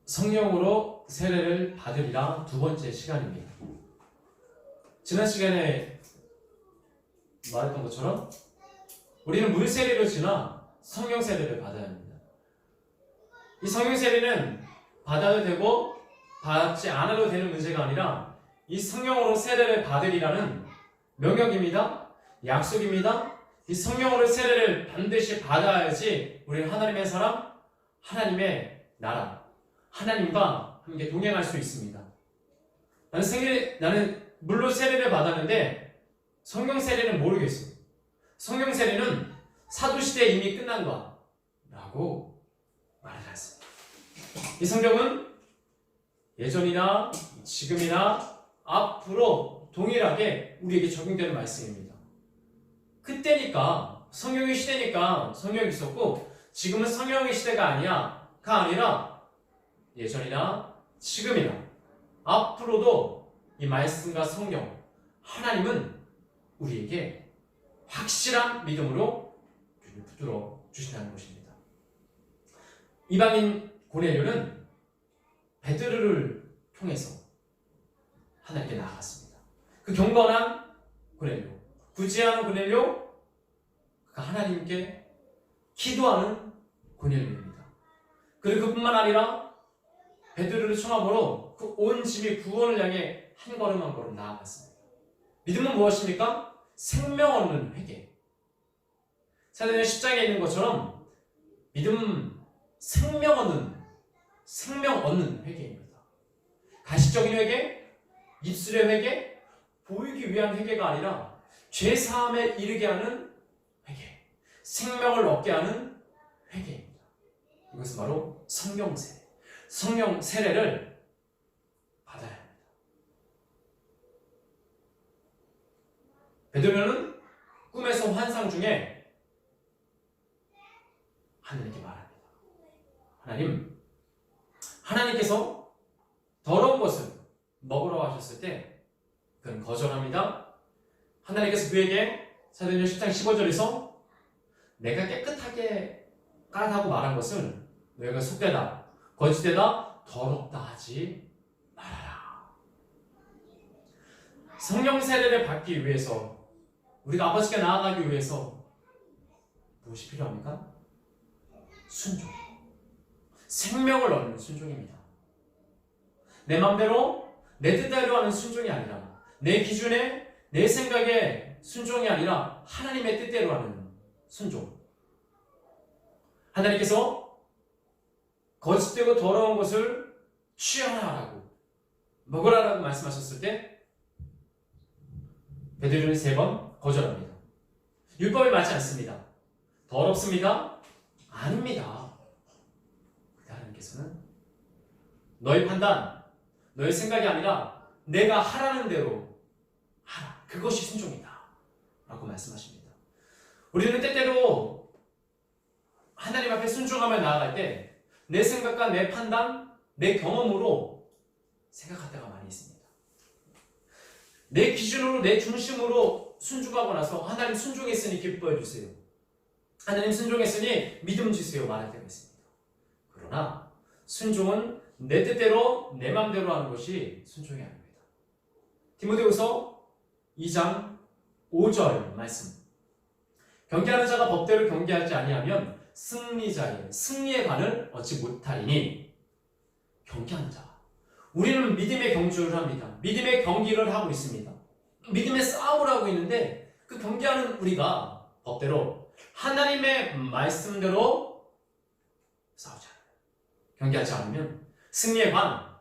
성령으로 세례를 받으리라 두 번째 시간입니다. 지난 시간에 말했던 것처럼 우리는 물 세례를 지나 성령 세례를 받아야 합니다. 이 성령 세례는 받아도 되고 받지 않아도 되는 문제가 아니라 이 성령으로 세례를 받으리라는 명령입니다. 약속입니다. 이 성령으로 세례를 반드시 받아야지 우리는 하나님의 사람, 하나님의 나라, 하나님과 함께 동행할 수 있습니다. 나는 물로 세례를 받았는데 성령 세례는 모르겠어. 성령 세례는 사도시대 이미 끝난 거야 라고 말을 했습니다. 이 성경은 예전이나 지금이나 앞으로 동일하게 우리에게 적용되는 말씀입니다. 그때니까 성령의 시대니까 성령이 있었고 지금은 성령의 시대가 아니라 예전이나 지금이나 앞으로도 이 말씀과 성령 하나님은 우리에게 확실한 믿음으로 붙들어 주신다는 것입니다. 이방인 고넬료는 베드로를 통해서 하나님께 나아갔습니다. 그 경건한 고넬료, 구제하는 고넬료, 그가 하나님께 기도하는 고넬료입니다. 그리고 그뿐만 아니라 베드로를 청함으로 그 온 집이 구원을 향해 한 걸음 한 걸음 나아갔습니다. 믿음은 무엇입니까? 생명 얻는 회개. 사도행전 10장에 있는 것처럼 믿음은 생명 얻는 회개입니다. 가시적인 회개, 입술의 회개, 보이기 위한 회개가 아니라 죄사함에 이르게 하는 회개, 생명을 얻게 하는 회개입니다. 이것은 바로 성령 세례. 성령 세례를 받아야 합니다. 베드로는 꿈에서 환상 중에 하나님께 말합니다. 하나님께서 더러운 것을 먹으라고 하셨을 때 그는 거절합니다. 하나님께서 그에게 사도행전 10장 15절에서 내가 깨끗하게 까다고 말한 것을 너희가 속되다, 거짓되다, 더럽다 하지 말아라. 성령 세례를 받기 위해서 우리가 아버지께 나아가기 위해서 무엇이 필요합니까? 순종. 생명을 얻는 순종입니다. 내 맘대로 내 뜻대로 하는 순종이 아니라 내 기준에 내 생각에 순종이 아니라 하나님의 뜻대로 하는 순종. 하나님께서 거짓되고 더러운 것을 취하라고 먹으라라고 말씀하셨을 때 베드로는 3번 거절합니다. 율법에 맞지 않습니다. 더럽습니다. 아닙니다. 하나님께서는 너의 판단, 너의 생각이 아니라 내가 하라는 대로 하라. 그것이 순종이다 라고 말씀하십니다. 우리는 때때로 하나님 앞에 순종하며 나아갈 때 내 생각과 내 판단, 내 경험으로 생각할 때가 많이 있습니다. 내 기준으로, 내 중심으로 순종하고 나서 하나님 순종했으니 기뻐해 주세요. 하나님 순종했으니 믿음 주세요 말할 때가 있습니다. 그러나 순종은 내 뜻대로 내 마음대로 하는 것이 순종이 아닙니다. 디모데후서 2장 5절 말씀. 경계하는 자가 법대로 경계하지 아니하면 승리의 관을 얻지 못하리니. 경계하는 자. 우리는 믿음의 경주를 합니다. 믿음의 경기를 하고 있습니다. 믿음의 싸움을 하고 있는데 그 경계하는 우리가 법대로 하나님의 말씀대로 싸우지 않아요. 경계하지 않으면 승리의 관,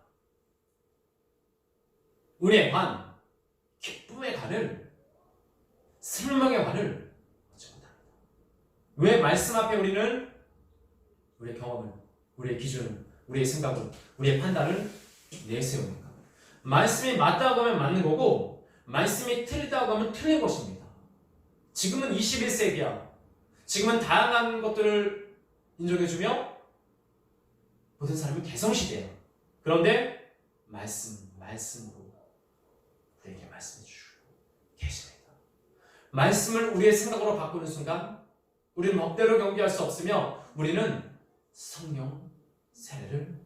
은혜의 관, 기쁨의 관을, 생명의 관을 얻지 못합니다. 왜 말씀 앞에 우리는 우리의 경험을, 우리의 기준을, 우리의 생각을, 우리의 판단을 내세웁니까? 말씀이 맞다고 하면 맞는 거고 말씀이 틀리다고 하면 틀린 것입니다. 지금은 21세기야. 지금은 다양한 것들을 인정해주며 모든 사람이 개성시대야. 그런데 말씀으로 우리에게 말씀해 주시고 계십니다. 말씀을 우리의 생각으로 바꾸는 순간 우리는 법대로 경계할 수 없으며 우리는 성령 세례를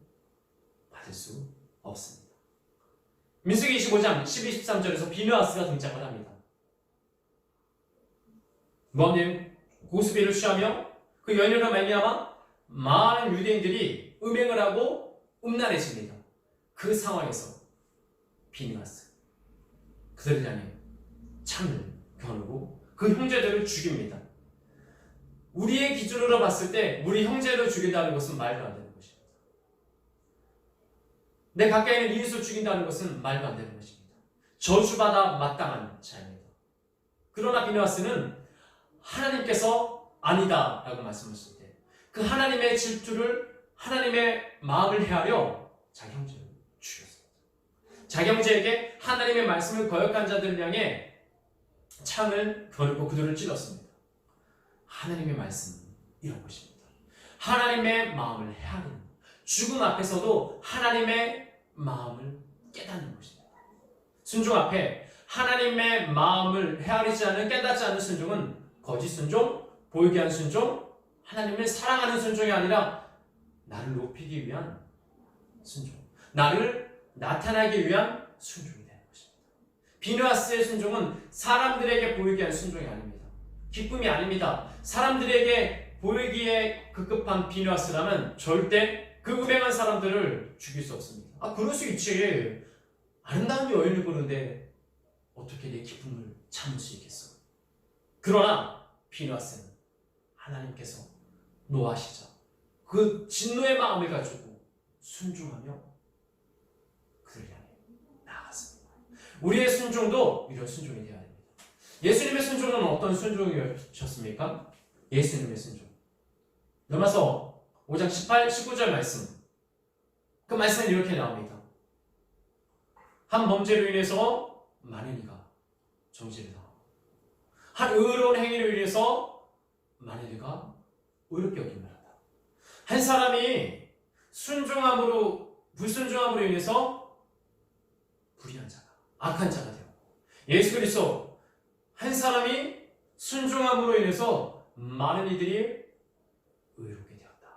받을 수 없습니다. 민수기 25장 12, 13절에서 비느하스가 등장을 합니다. 뭐냐면 고수비를 취하며 그 연유로 말미암아 많은 유대인들이 음행을 하고 음란해집니다. 그 상황에서 비느하스 그들을 향해 창을 겨누고 그 형제들을 죽입니다. 우리의 기준으로 봤을 때 우리 형제를 죽인다는 것은 말도 안 되는 것입니다. 내 가까이 있는 이웃을 죽인다는 것은 말도 안 되는 것입니다. 저주받아 마땅한 자입니다. 그러나 비느하스는 하나님께서 아니다 라고 말씀하실 때 그 하나님의 질투를 하나님의 마음을 헤아려 자기 형제를 죽였습니다. 자기 형제에게 하나님의 말씀을 거역한 자들을 향해 창을 겨누고 그들을 찔렀습니다. 하나님의 말씀은 이런 것입니다. 하나님의 마음을 헤아리는 죽음 앞에서도 하나님의 마음을 깨닫는 것입니다. 순종 앞에 하나님의 마음을 헤아리지 않는 깨닫지 않는 순종은 거짓 순종, 보이게 한 순종, 하나님을 사랑하는 순종이 아니라 나를 높이기 위한 순종, 나를 나타나기 위한 순종이 되는 것입니다. 비느하스의 순종은 사람들에게 보이게 한 순종이 아닙니다. 기쁨이 아닙니다. 사람들에게 보이기에 급급한 비느하스라면 절대 그 음행한 사람들을 죽일 수 없습니다. 그럴 수 있지. 아름다운 여인을 보는데 어떻게 내 기쁨을 참을 수 있겠어? 그러나 비느하스는 하나님께서 노하시자 그 진노의 마음을 가지고 순종하며 그를 향해 나아갔습니다. 우리의 순종도 이런 순종이 되어야 됩니다. 예수님의 순종은 어떤 순종이셨습니까? 예수님의 순종. 로마서 5장 18, 19절 말씀. 그 말씀은 이렇게 나옵니다. 한 범죄로 인해서 많은 이가 정죄를 당하고 한 의로운 행위로 인해서 많은 이가 의롭게 여김을 한다. 한 사람이 불순종함으로 인해서 불의한 자가, 악한 자가 되었고 예수 그리스도 한 사람이 순종함으로 인해서 많은 이들이 의롭게 되었다.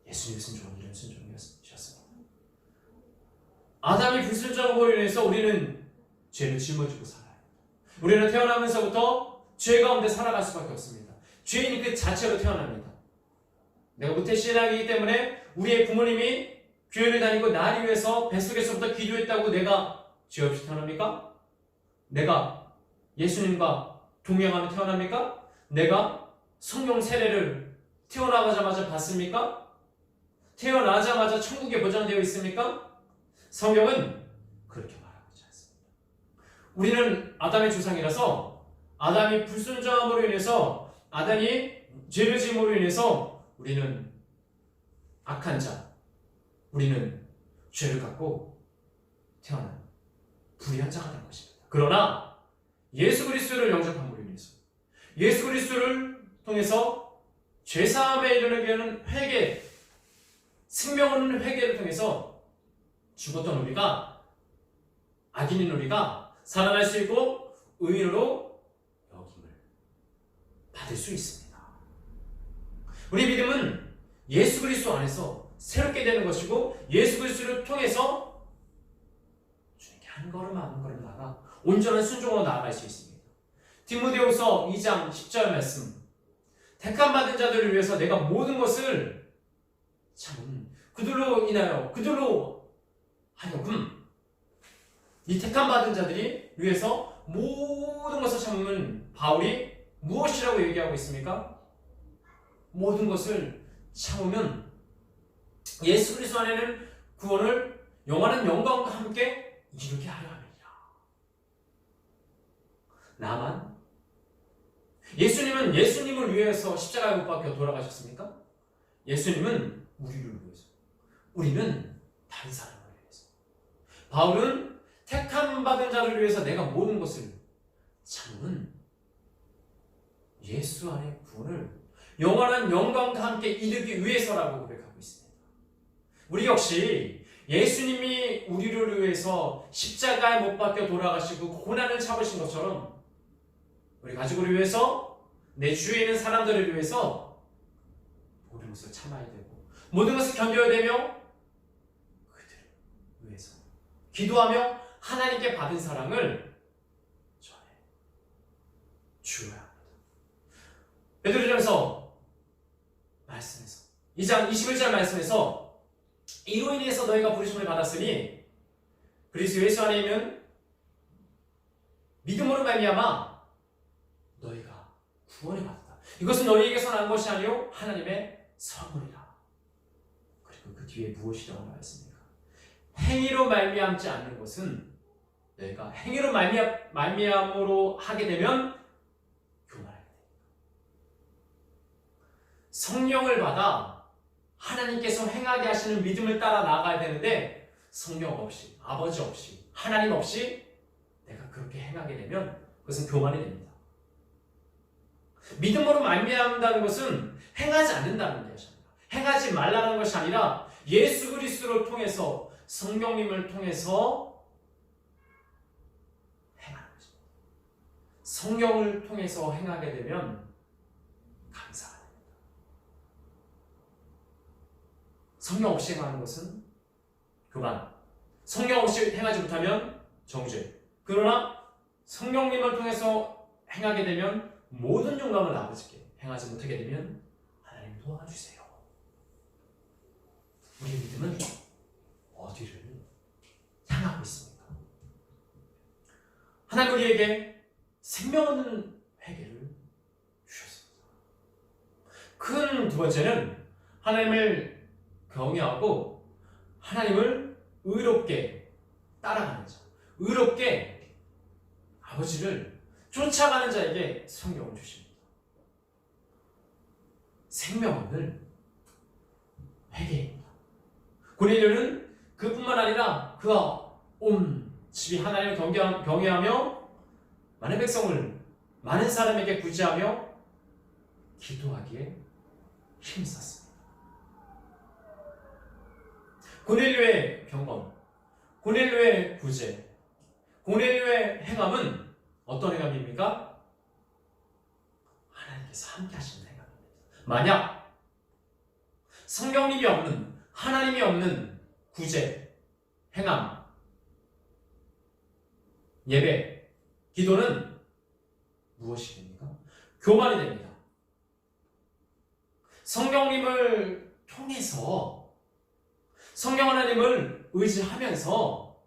예수님의 순종은 이런 순종이었습니다. 아담이 불순종함으로 인해서 우리는 죄를 짊어지고 살아요. 우리는 태어나면서부터 죄 가운데 살아갈 수밖에 없습니다. 죄인 그 자체로 태어납니다. 내가 무태신앙이기 때문에 우리의 부모님이 교회를 다니고 나를 위해서 뱃속에서부터 기도했다고 내가 죄 없이 태어납니까? 내가 예수님과 동행하며 태어납니까? 내가 성령 세례를 태어나자마자 받습니까? 태어나자마자 천국에 보장되어 있습니까? 성경은 그렇게 말하고 있지 않습니다. 우리는 아담의 조상이라서 아담이 불순종함으로 인해서 아담이 죄를 지음으로 인해서 우리는 악한 자, 우리는 죄를 갖고 태어난 불의한 자가 된 것입니다. 그러나 예수 그리스도를 영접함으로 인해서 예수 그리스도를 통해서 죄사함에 이르는 길은 회개, 생명 얻는 회개를 통해서 죽었던 우리가 악인인 우리가 살아날 수 있고 의인으로 여김을 받을 수 있습니다. 우리 믿음은 예수 그리스도 안에서 새롭게 되는 것이고 예수 그리스도를 통해서 주님께 한 걸음 나아가 온전한 순종으로 나아갈 수 있습니다. 디모데후서 2장 10절 말씀. 택함받은 자들을 위해서 내가 모든 것을 참은 그들로 인하여 그들로 하여금 이 택함받은 자들이 위해서 모든 것을 참은 바울이 무엇이라고 얘기하고 있습니까? 모든 것을 참으면 예수 그리스도 안에는 구원을 영원한 영광과 함께 이루게 하려 함이니라. 나만 예수님은 예수님을 위해서 십자가에 못 박혀 돌아가셨습니까? 예수님은 우리를 위해서, 우리는 다른 사람을 위해서. 바울은 택함 받은 자를 위해서 내가 모든 것을 참은 예수 안의 구원을 영원한 영광과 함께 이루기 위해서라고 고백하고 있습니다. 우리 역시 예수님이 우리를 위해서 십자가에 못 박혀 돌아가시고 고난을 참으신 것처럼 우리 가족을 위해서, 내 주위에 있는 사람들을 위해서 모든 것을 참아야 되고 모든 것을 견뎌야 되며 기도하며 하나님께 받은 사랑을 전해 주어야 합니다. 베드로전서 말씀에서 2장 21절 말씀에서 이로 인해서 너희가 부르심을 받았으니 그리스도 예수 안에 있는 믿음으로 말미암아 너희가 구원을 받았다. 이것은 너희에게서 난 것이 아니요 하나님의 선물이라. 그리고 그 뒤에 무엇이라고 말했습니까? 행위로 말미암지 않는 것은 너희가 행위로 말미암으로 하게 되면 교만하게 됩니다. 성령을 받아 하나님께서 행하게 하시는 믿음을 따라 나아가야 되는데 성령 없이, 아버지 없이, 하나님 없이 내가 그렇게 행하게 되면 그것은 교만이 됩니다. 믿음으로 말미암는다는 것은 행하지 않는다는 것이 아니라, 행하지 말라는 것이 아니라 예수 그리스도를 통해서, 성령님을 통해서 행하는 것입니다. 성령을 통해서 행하게 되면 감사가 됩니다. 성령 없이 행하는 것은 교만, 성령 없이 행하지 못하면 정죄. 그러나 성령님을 통해서 행하게 되면 모든 영광을 아버지께, 행하지 못하게 되면 하나님 도와주세요. 우리 믿음은 어디를 향하고 있습니까? 하나님 우리에게 생명 없는 회개를 주셨습니다. 큰 두 번째는 하나님을 경외하고 하나님을 의롭게 따라가는 자, 의롭게 아버지를 쫓아가는 자에게 성령을 주십니다. 생명 없는 회개입니다. 고넬료는 그뿐만 아니라 그가 온 집이 하나님을 경외하며 많은 백성을, 많은 사람에게 구제하며 기도하기에 힘썼습니다. 고넬료의 경건, 고넬료의 구제, 고넬료의 행함은 어떤 행함입니까? 하나님께서 함께 하시는 행함입니다. 만약 성령님이 없는, 하나님이 없는 구제, 행함, 예배, 기도는 무엇이 됩니까? 교만이 됩니다. 성령님을 통해서, 성령 하나님을 의지하면서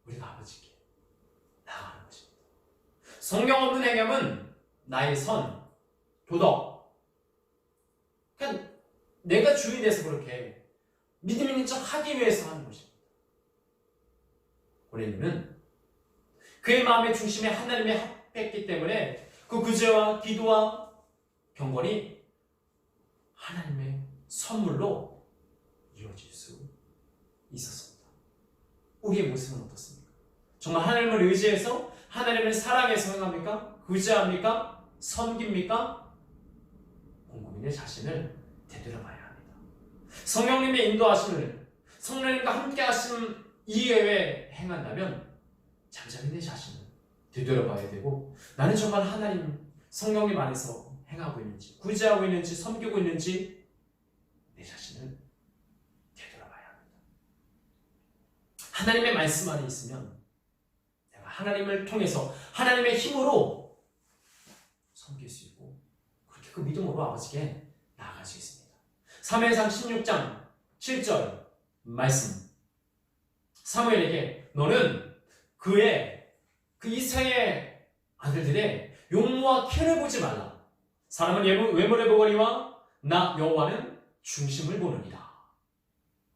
우리가 아버지께 나아가는 것입니다. 성령 없는 행함은 나의 선, 도덕, 그러니까 내가 주인돼서 그렇게 믿음 있는 척 하기 위해서 하는 것입니다. 고넬료는 그의 마음의 중심에 하나님이 합했기 때문에 그 구제와 기도와 경건이 하나님의 선물로 이루어질 수 있었습니다. 우리의 모습은 어떻습니까? 정말 하나님을 의지해서, 하나님을 사랑해서 행합니까? 구제합니까? 섬깁니까? 곰곰이 내 자신을 되돌아봐야 합니다. 성령님의 인도하심을, 성령님과 함께 하심 이외에 행한다면 잠잠히 내 자신을 되돌아봐야 되고, 나는 정말 하나님, 성령님 안에서 행하고 있는지, 구제하고 있는지, 섬기고 있는지 내 자신을 되돌아봐야 합니다. 하나님의 말씀 안에 있으면 내가 하나님을 통해서, 하나님의 힘으로 섬길 수 있고, 그렇게 그 믿음으로 아버지께 나아갈 수 있습니다. 사무엘상 16장 7절 말씀, 사무엘에게 너는 그 이스라엘 아들들의 용모와 키를 보지 말라. 사람은 외모를 보거니와 나 여호와는 중심을 보느니라.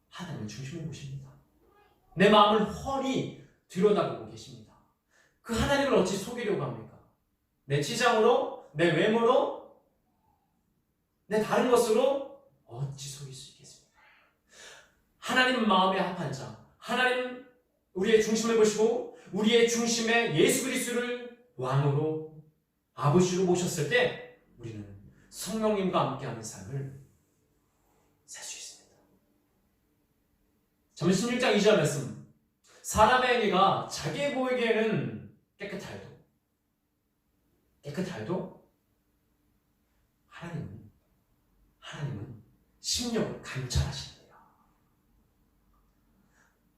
하나님은 중심을 보십니다. 내 마음을 훤히 들여다보고 계십니다. 그 하나님을 어찌 속이려고 합니까? 내 치장으로, 내 외모로, 내 다른 것으로 어찌 속일 수 있겠습니까? 하나님 마음에 합한 자, 하나님 우리의 중심을 보시고 우리의 중심에 예수 그리스도를 왕으로, 아버지로 모셨을 때 우리는 성령님과 함께하는 삶을 살 수 있습니다. 잠언 16장 2절 말씀, 사람의 행위가 자기의 보이기에는 깨끗할도 하나님은 심령을 감찰하십니다.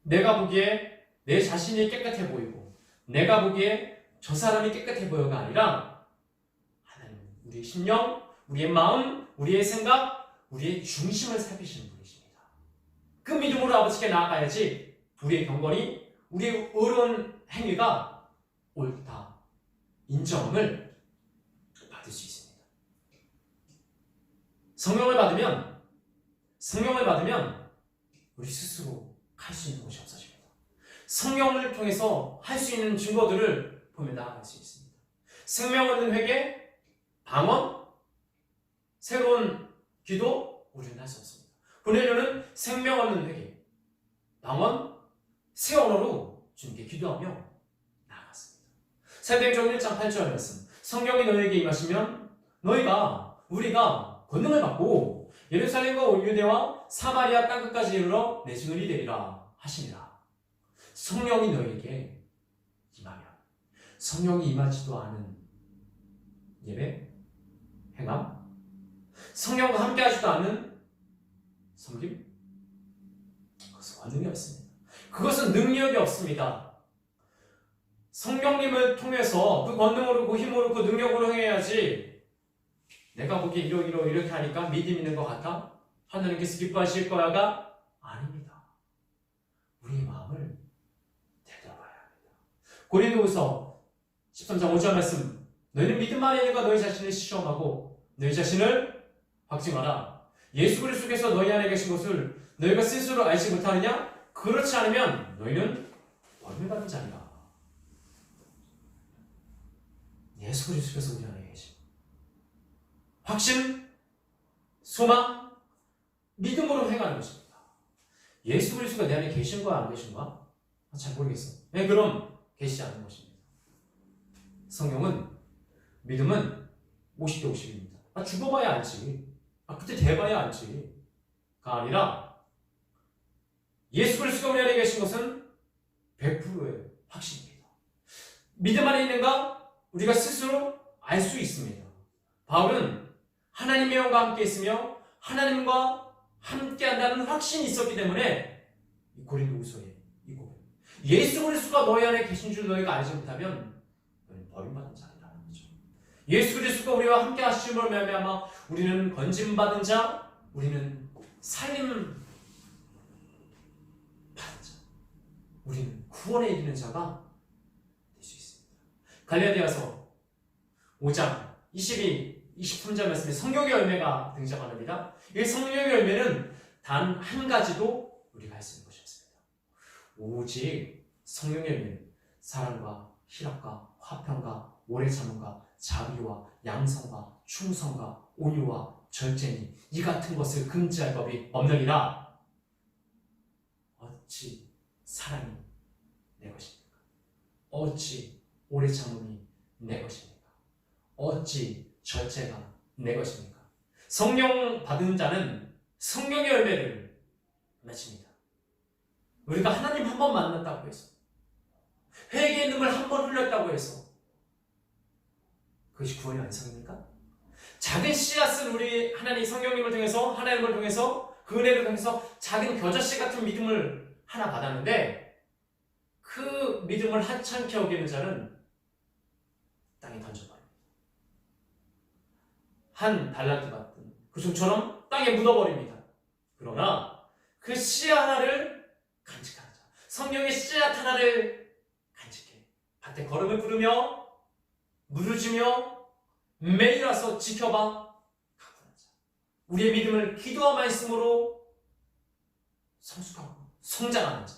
내가 보기에 내 자신이 깨끗해 보이고 내가 보기에 저 사람이 깨끗해 보여가 아니라 하나님, 우리의 심령, 우리의 마음, 우리의 생각, 우리의 중심을 살피시는 분이십니다. 그 믿음으로 아버지께 나아가야지 우리의 경건이, 우리의 의로운 행위가 옳다 인정을 받을 수 있습니다. 성령을 받으면 우리 스스로 할 수 있는 것이 없어집니다. 성령을 통해서 할 수 있는 증거들을 보며 나아갈 수 있습니다. 생명 얻는 회개, 방언, 새로운 기도, 우리는 할 수 없습니다. 고넬료는 생명 얻는 회개, 방언, 새 언어로 주님께 기도하며 나아갔습니다. 사도행전 1장 8절 말씀, 성령이 너희에게 임하시면 우리가 권능을 받고 예루살렘과 유대와 사마리아 땅끝까지 이르러 내 증인이 되리라 하시니라. 성령이 너희에게 임하면, 성령이 임하지도 않은 예배, 행함, 성령과 함께 하지도 않은 섬김, 그것은 권능이 없습니다. 그것은 능력이 없습니다. 성령님을 통해서 그 권능으로, 그 힘으로, 그 능력으로 행해야지 내가 보기에 이렇게 하니까 믿음 있는 것 같아? 하나님께서 기뻐하실 거야가 아닙니다. 우리의 마음을 되돌아봐야 합니다. 고린도후서 13장 5절 말씀, 너희는 믿음 안에 있는가 너희 자신을 시험하고 너희 자신을 확증하라. 예수 그리스도께서 너희 안에 계신 것을 너희가 스스로 알지 못하느냐? 그렇지 않으면 너희는 벌을 받은 자니라. 예수 그리스도께서 우리 안에 계신 확신, 소망, 믿음으로 행하는 것입니다. 예수 그리스도가 내 안에 계신 거야, 안 계신 거야? 잘 모르겠어. 네, 그럼 계시지 않는 것입니다. 성령은, 믿음은 50대 50입니다. 죽어봐야 알지. 그때 돼봐야 알지. 가 아니라 예수 그리스도가 우리 안에 계신 것은 100%의 확신입니다. 믿음 안에 있는가? 우리가 스스로 알 수 있습니다. 바울은 하나님의 영과 함께 있으며 하나님과 함께 한다는 확신이 있었기 때문에 이 고린도후서에 이 고백, 예수 그리스도가 너희 안에 계신 줄 너희가 알지 못하면 너희는 버림받은 자라는 거죠. 예수 그리스도가 우리와 함께 하심으로 말미암아 우리는 건짐받은 자, 우리는 살림 받은 자, 우리는 구원에 이르는 자가 될 수 있습니다. 갈라디아서 5장 23절 말씀에 성령의 열매가 등장합니다. 이 성령의 열매는 단 한 가지도 우리가 할 수 있는 것이 없습니다. 오직 성령의 열매는 사랑과 희락과 화평과 오래 참음과 자비와 양성과 충성과 온유와 절제니 이 같은 것을 금지할 법이 없느니라. 어찌 사랑이 내 것입니까? 어찌 오래 참음이 내 것입니까? 어찌 절제가 내 것입니까? 성령 받은 자는 성령의 열매를 맺습니다. 우리가 하나님 한 번 만났다고 해서, 회개의 눈물 한 번 흘렸다고 해서 그것이 구원의 완성입니까? 작은 씨앗은 우리 하나님 성령님을 통해서, 하나님을 통해서, 그 은혜를 통해서 작은 겨자씨 같은 믿음을 하나 받았는데 그 믿음을 하찮게 여기는 자는 땅에 던져버립니다. 한 달란트 같은 그 종처럼 땅에 묻어버립니다. 그러나 그 씨앗 하나를 간직하는 자, 성령의 씨앗 하나를 간직해 밭에 걸음을 부르며 물을 주며 매일 와서 지켜봐 가꾸는 자, 우리의 믿음을 기도와 말씀으로 성숙하고 성장하는 자,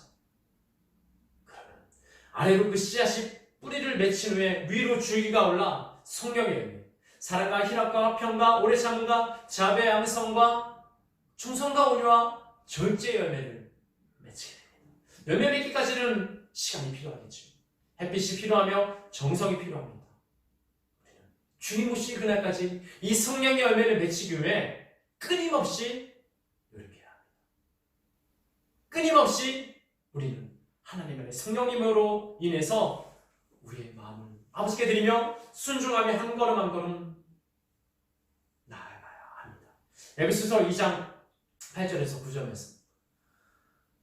그러면 아래로 그 씨앗이 뿌리를 맺힌 후에 위로 줄기가 올라 성령의 열매, 사랑과 희락과 평과 오래 참음과 자비와 양성과 충성과 온유와 절제의 열매를 맺게 됩니다. 열매 맺기까지는 시간이 필요하겠죠. 햇빛이 필요하며 정성이 필요합니다. 주님 오실 그날까지 이 성령의 열매를 맺히기 위해 끊임없이 노력해야 합니다. 끊임없이 우리는 하나님의 성령님으로 인해서 우리의 마음을 아버지께 드리며 순종하며 한 걸음 한 걸음 나아가야 합니다. 에베소서 2장 8절에서 9절 말씀,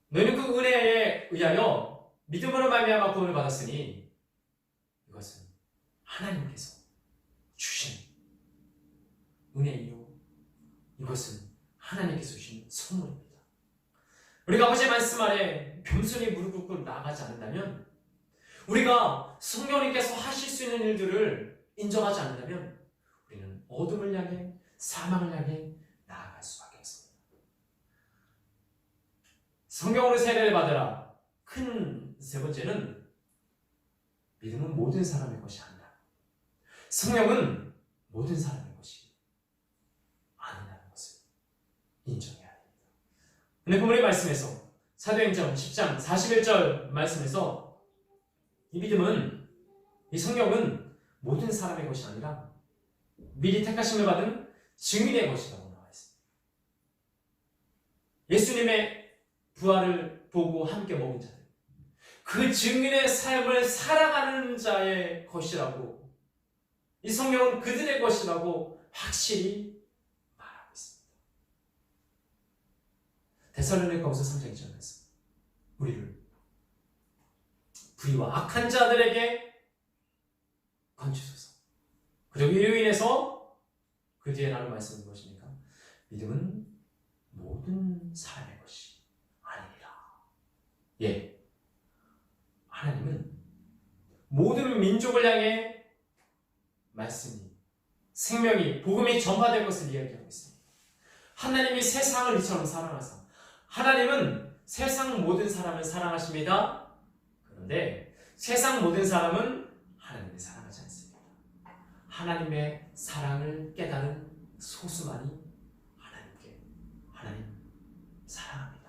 너희는 그 은혜에 의하여 믿음으로 말미암아 구원을 받았으니 이것은 하나님께서 주신 은혜이요, 이것은 하나님께서 주신 선물입니다. 우리가 아버지의 말씀 아래 겸손히 무릎 꿇고 나아가지 않는다면, 우리가 성령님께서 하실 수 있는 일들을 인정하지 않는다면 우리는 어둠을 향해, 사망을 향해 나아갈 수밖에 없습니다. 성경으로 세례를 받으라. 큰 세 번째는 믿음은 모든 사람의 것이 아니다. 성령은 모든 사람의 것이 아니라는 것을 인정해야 됩니다. 오늘 본문의 말씀에서 사도행전 10장 41절 말씀에서 이 믿음은, 이 성령은 모든 사람의 것이 아니라 미리 택하심을 받은 증인의 것이라고 나와 있습니다. 예수님의 부활을 보고 함께 먹은 자들, 그 증인의 삶을 살아가는 자의 것이라고, 이 성령은 그들의 것이라고 확실히 말하고 있습니다. 데살로니가후서 3장 2절 말씀, 우리를 불의와 악한 자들에게 건지소서. 그리고 이로 인해서 그 뒤에 나눌 말씀은 무엇입니까? 믿음은 모든 사람의 것이 아니니라. 예, 하나님은 모든 민족을 향해 말씀이, 생명이, 복음이 전파될 것을 이야기하고 있습니다. 하나님이 세상을 이처럼 사랑하사, 하나님은 세상 모든 사람을 사랑하십니다. 그런데 세상 모든 사람은 하나님을 사랑하지 않습니다. 하나님의 사랑을 깨달은 소수만이 하나님 사랑합니다.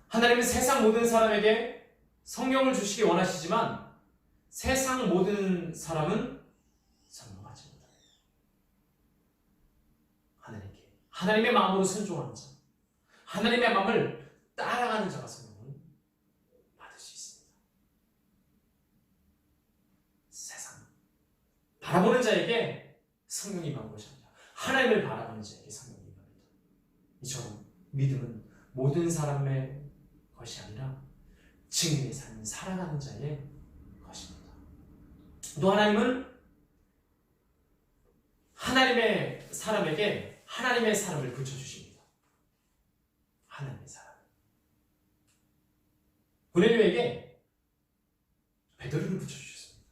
하나님은 세상 모든 사람에게 성령을 주시기 원하시지만 세상 모든 사람은 성령 받지 못합니다. 하나님의 마음으로 순종하는 자, 하나님의 마음을 따라가는 자가 성령을 받을 수 있습니다. 세상 바라보는 자에게 성령이 임한 것이 아니라 하나님을 바라보는 자에게 성령이 임합니다. 이처럼 믿음은 모든 사람의 것이 아니라 증인의 삶을 살아가는 자의 것입니다. 또 하나님은 하나님의 사람에게 하나님의 사람을 붙여주십니다. 하나님의 사람. 고넬료에게 베드로를 붙여주셨습니다.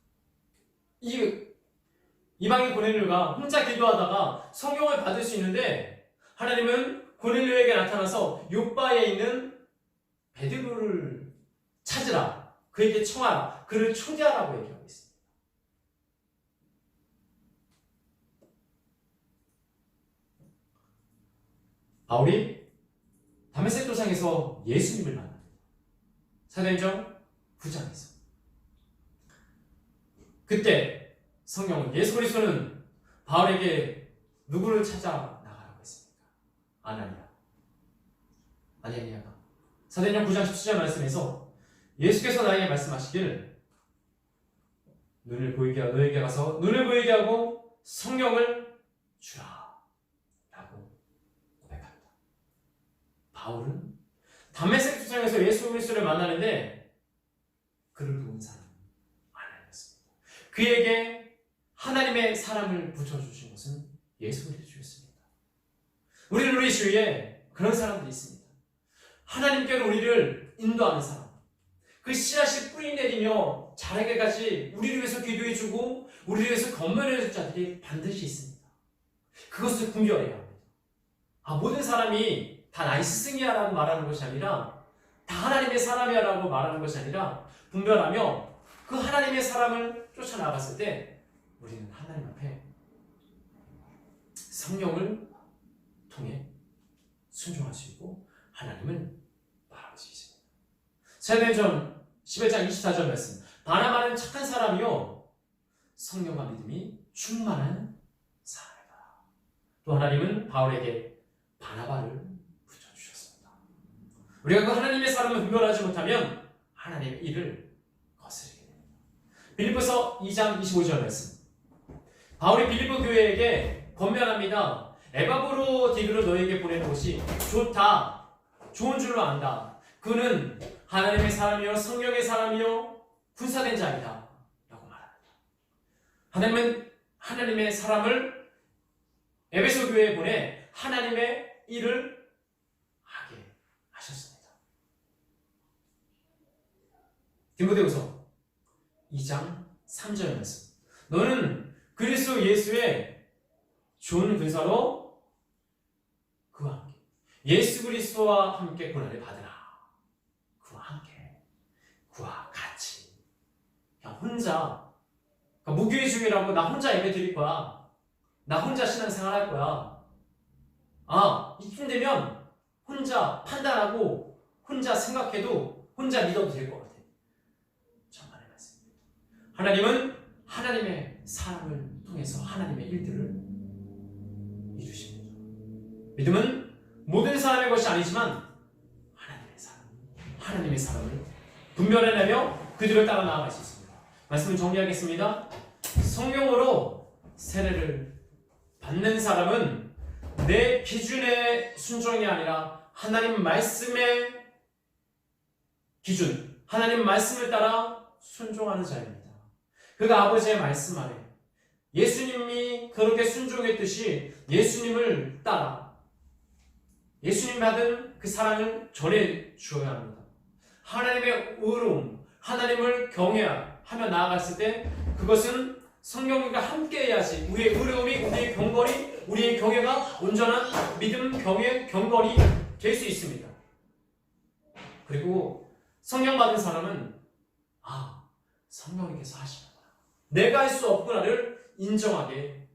이방인 고넬료가 혼자 기도하다가 성령을 받을 수 있는데, 하나님은 고넬료에게 나타나서 요바에 있는 베드로를 찾으라, 그에게 청하라, 그를 초대하라고 얘기하고 있습니다. 바울이 다메섹 도상에서 예수님을 만납니다. 사도행전 9장에서. 그때 성령은, 예수 그리스도는 바울에게 누구를 찾아 나가라고 했습니까? 아나니아가 사도행전 9장 17절 말씀에서 예수께서 나에게 말씀하시기를 너에게 가서 눈을 보이게 하고 성령을 주라 라고 고백합니다. 바울은 다메섹 도상에서 예수 그리스도를 만나는데 그를 도운 사람은 아나니아였습니다. 그에게 하나님의 사람을 붙여주신 것은 예수 그리스도였습니다. 우리는 우리 주위에 그런 사람들이 있습니다. 하나님께로 우리를 인도하는 사람, 그 씨앗이 뿌리 내리며 자라게까지 우리를 위해서 기도해주고 우리를 위해서 건면해줄 자들이 반드시 있습니다. 그것을 분별해야 합니다. 모든 사람이 다 나의 스승이야라고 말하는 것이 아니라, 다 하나님의 사람이야라고 말하는 것이 아니라, 분별하며 그 하나님의 사람을 쫓아나갔을 때 우리는 하나님 앞에 성령을 통해 순종할 수 있고 하나님을 바라볼 수 있습니다. 사도행전 11장 24절 말씀, 바나바는 착한 사람이요 성령과 믿음이 충만한 사람이다. 또 하나님은 바울에게 바나바를 붙여주셨습니다. 우리가 그 하나님의 사람을 분별하지 못하면 하나님의 일을 거스르게 됩니다. 빌립보서 2장 25절 말씀, 바울이 빌립보 교회에게 권면합니다. 에바브로디그를 너에게 보내는 것이 좋다, 좋은 줄로 안다. 그는 하나님의 사람이요 성령의 사람이요 군사된 자이다 라고 말합니다. 하나님은 하나님의 사람을 에베소 교회에 보내 하나님의 일을 하게 하셨습니다. 디모데후서 2장 3절 말씀. 너는 그리스도 예수의 좋은 군사로 그와 함께 예수 그리스도와 함께 고난을 받으라. 그와 함께 그와 같이. 그냥 혼자 무교회주의라고 나 혼자 예배 드릴 거야. 나 혼자 신앙생활 할 거야. 이쯤 되면 혼자 판단하고 혼자 생각해도 혼자 믿어도 될 것 같아. 정말의 말씀입니다. 하나님은 하나님의 사람을 통해서 하나님의 일들을 이루십니다. 믿음은 모든 사람의 것이 아니지만 하나님의 사람을 분별해내며 그들을 따라 나아갈 수 있습니다. 말씀을 정리하겠습니다. 성령으로 세례를 받는 사람은 내 기준의 순종이 아니라 하나님 말씀의 기준, 하나님 말씀을 따라 순종하는 자입니다. 그가 아버지의 말씀 아래 예수님이 그렇게 순종했듯이 예수님을 따라 예수님 받은 그 사랑을 전해 주어야 합니다. 하나님의 의로움, 하나님을 경외하며 나아갔을 때 그것은 성령님과 함께해야지 우리의 의로움이, 우리의 경건이, 우리의 경외가 온전한 믿음, 경외, 경건이 될 수 있습니다. 그리고 성령 받은 사람은 성령님께서 하시는구나, 내가 할 수 없구나를 인정하게 됩니다.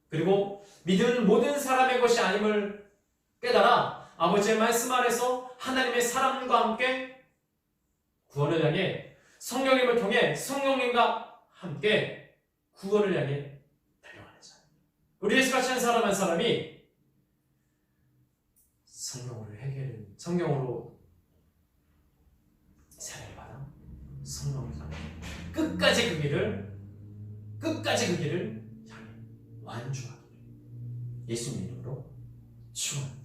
그리고 믿음은 모든 사람의 것이 아님을 깨달아 아버지의 말씀 아래서 하나님의 사람과 함께 구원을 향해 성령님을 통해 성령님과 함께 구원을 향해 달려가는 자. 우리 예수같이 한 사람 한 사람이 성령으로 세례를 받아 성령을 향해 끝까지 그 길을 향해 완주하기를 예수님 이름으로 축원합니다.